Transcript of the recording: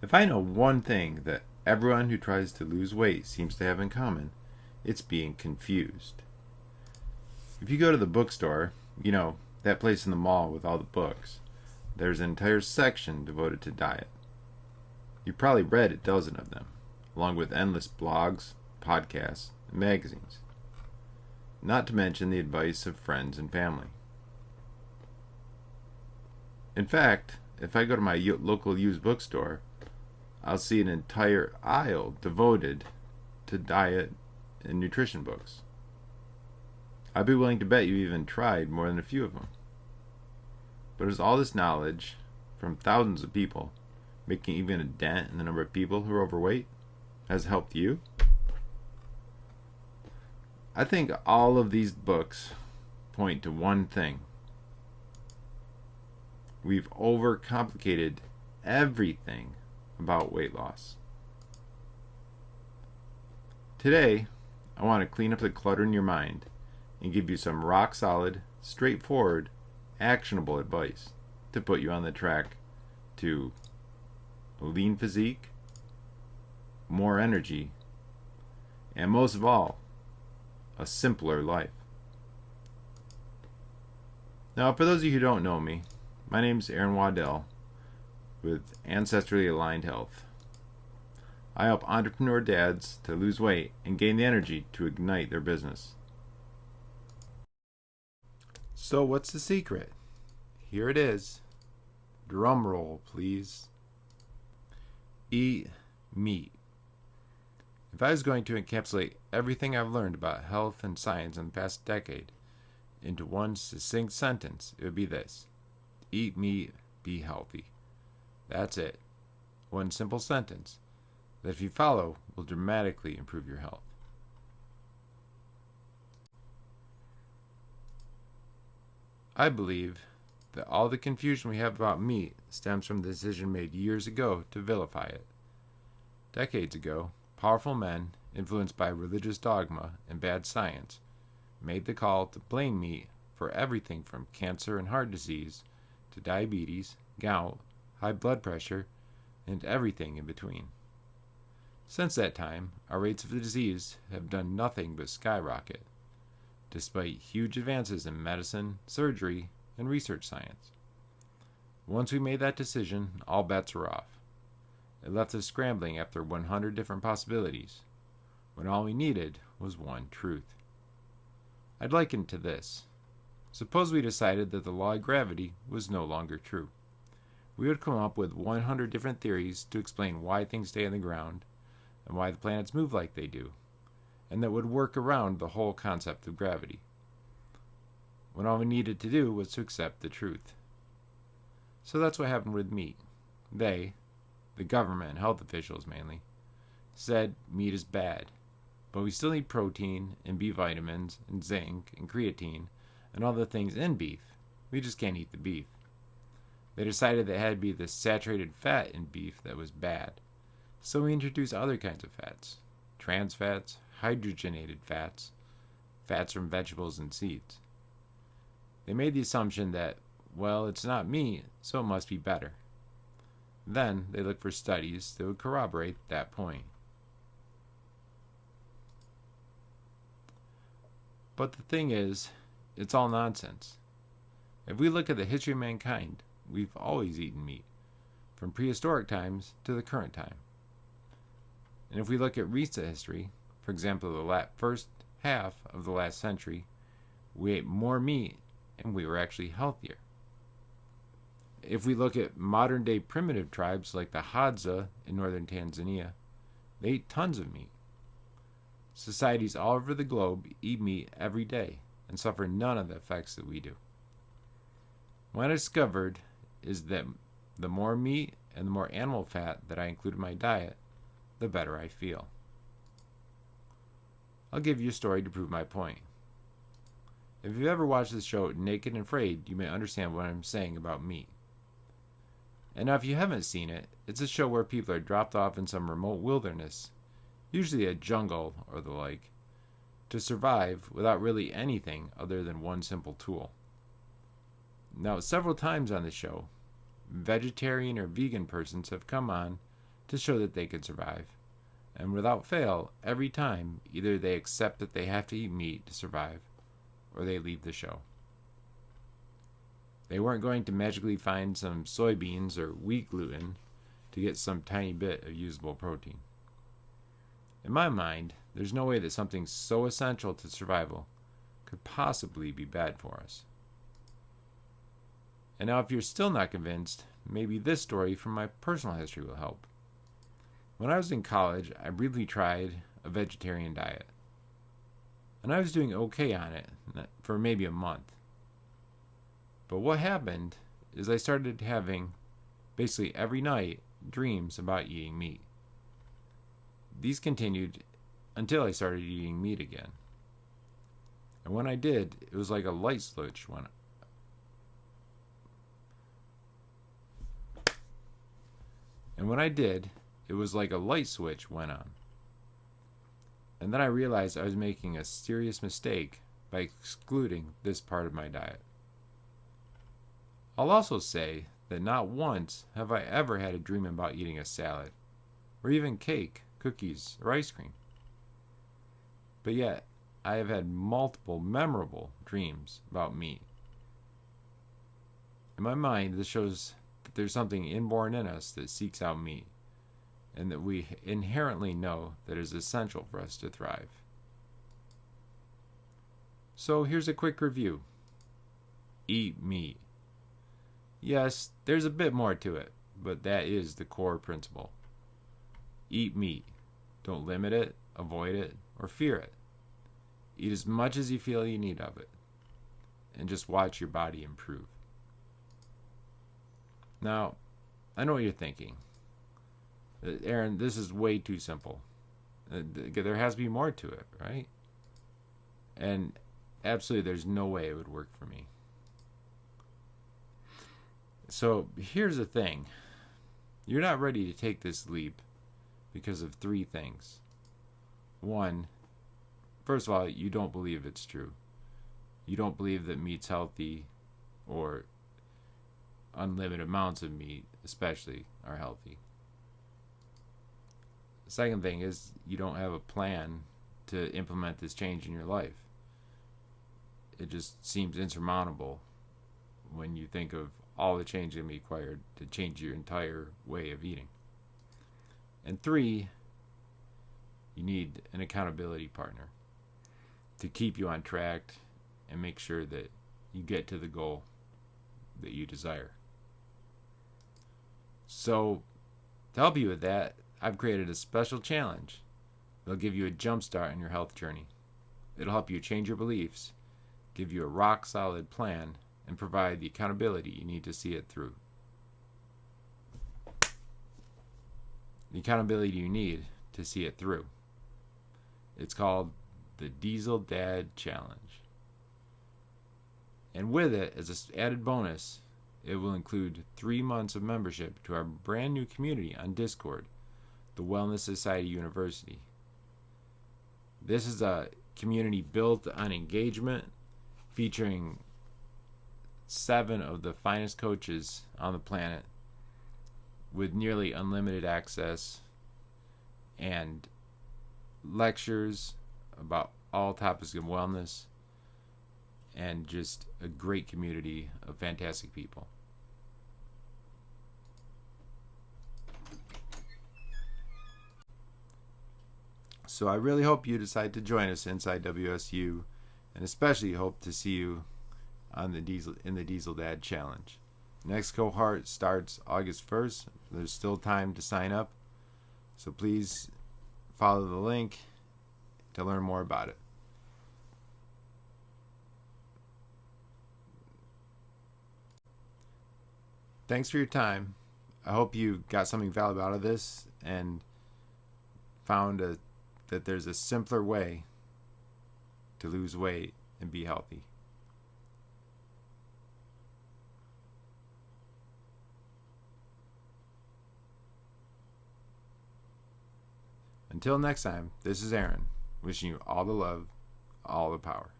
If I know one thing that everyone who tries to lose weight seems to have in common, it's being confused. If you go to the bookstore, that place in the mall with all the books, there's an entire section devoted to diet. You've probably read a dozen of them, along with endless blogs, podcasts, and magazines. Not to mention the advice of friends and family. In fact, if I go to my local used bookstore, I'll see an entire aisle devoted to diet and nutrition books. I'd be willing to bet you even tried more than a few of them. But is all this knowledge from thousands of people making even a dent in the number of people who are overweight? Has it helped you? I think all of these books point to one thing. We've overcomplicated everything about weight loss. Today, I want to clean up the clutter in your mind and give you some rock solid, straightforward, actionable advice to put you on the track to a lean physique, more energy, and most of all, a simpler life. Now, for those of you who don't know me, my name is Aaron Waddell with Ancestrally Aligned Health. I help entrepreneur dads to lose weight and gain the energy to ignite their business. So what's the secret? Here it is. Drum roll, please. Eat meat. If I was going to encapsulate everything I've learned about health and science in the past decade into one succinct sentence, it would be this. Eat meat, be healthy. That's it. One simple sentence that if you follow will dramatically improve your health. I believe that all the confusion we have about meat stems from the decision made years ago to vilify it. Decades ago, powerful men, influenced by religious dogma and bad science, made the call to blame meat for everything from cancer and heart disease to diabetes, gout, high blood pressure, and everything in between. Since that time, our rates of the disease have done nothing but skyrocket, despite huge advances in medicine, surgery, and research science. Once we made that decision, all bets were off. It left us scrambling after 100 different possibilities, when all we needed was one truth. I'd liken it to this. Suppose we decided that the law of gravity was no longer true. We would come up with 100 different theories to explain why things stay on the ground and why the planets move like they do, and that would work around the whole concept of gravity, when all we needed to do was to accept the truth. So that's what happened with meat. They, the government and health officials mainly, said meat is bad, but we still need protein and B vitamins and zinc and creatine and all the things in beef. We just can't eat the beef. They decided that it had to be the saturated fat in beef that was bad. So we introduced other kinds of fats. Trans fats, hydrogenated fats, fats from vegetables and seeds. They made the assumption that, well, it's not meat, so it must be better. Then they looked for studies that would corroborate that point. But the thing is, it's all nonsense. If we look at the history of mankind, we've always eaten meat, from prehistoric times to the current time. And if we look at recent history, for example, the first half of the last century, we ate more meat and we were actually healthier. If we look at modern day primitive tribes like the Hadza in northern Tanzania, they eat tons of meat. Societies all over the globe eat meat every day and suffer none of the effects that we do. What I discovered is that the more meat and the more animal fat that I include in my diet, the better I feel. I'll give you a story to prove my point. If you've ever watched the show Naked and Frayed, you may understand what I'm saying about meat. And now if you haven't seen it, it's a show where people are dropped off in some remote wilderness, usually a jungle or the like, to survive without really anything other than one simple tool. Now, several times on the show, vegetarian or vegan persons have come on to show that they could survive. And without fail, every time, either they accept that they have to eat meat to survive, or they leave the show. They weren't going to magically find some soybeans or wheat gluten to get some tiny bit of usable protein. In my mind, there's no way that something so essential to survival could possibly be bad for us. And now if you're still not convinced, maybe this story from my personal history will help. When I was in college, I briefly tried a vegetarian diet. And I was doing okay on it for maybe a month. But what happened is I started having, basically every night, dreams about eating meat. These continued until I started eating meat again. And when I did, it was like a light switch went on. And when I did, it was like a light switch went on. And then I realized I was making a serious mistake by excluding this part of my diet. I'll also say that not once have I ever had a dream about eating a salad, or even cake, cookies, or ice cream. But yet, I have had multiple memorable dreams about meat. In my mind, this shows that there's something inborn in us that seeks out meat, and that we inherently know that it is essential for us to thrive. So here's a quick review. Eat meat. Yes, there's a bit more to it, but that is the core principle. Eat meat. Don't limit it, avoid it, or fear it. Eat as much as you feel you need of it, and just watch your body improve. Now, I know what you're thinking. Aaron, this is way too simple. There has to be more to it, right? And absolutely, there's no way it would work for me. So here's the thing. You're not ready to take this leap because of three things. One, first of all, you don't believe it's true. You don't believe that meat's healthy, or unlimited amounts of meat especially are healthy. The second thing is you don't have a plan to implement this change in your life. It just seems insurmountable when you think of all the change that may be required to change your entire way of eating. And three, you need an accountability partner to keep you on track and make sure that you get to the goal that you desire. So, to help you with that, I've created a special challenge. It'll give you a jump start on your health journey. It'll help you change your beliefs, give you a rock-solid plan, and provide the accountability you need to see it through. The accountability you need to see it through. It's called the Diesel Dad Challenge. And with it, as an added bonus, it will include 3 months of membership to our brand new community on Discord, the Wellness Society University. This is a community built on engagement, featuring 7 of the finest coaches on the planet, with nearly unlimited access and lectures about all topics of wellness, and just a great community of fantastic people. So I really hope you decide to join us inside WSU, and especially hope to see you on the Diesel Dad Challenge. Next cohort starts August 1st. There's still time to sign up, so please follow the link to learn more about it. Thanks for your time. I hope you got something valuable out of this and found that there's a simpler way to lose weight and be healthy. Until next time, this is Aaron, wishing you all the love, all the power.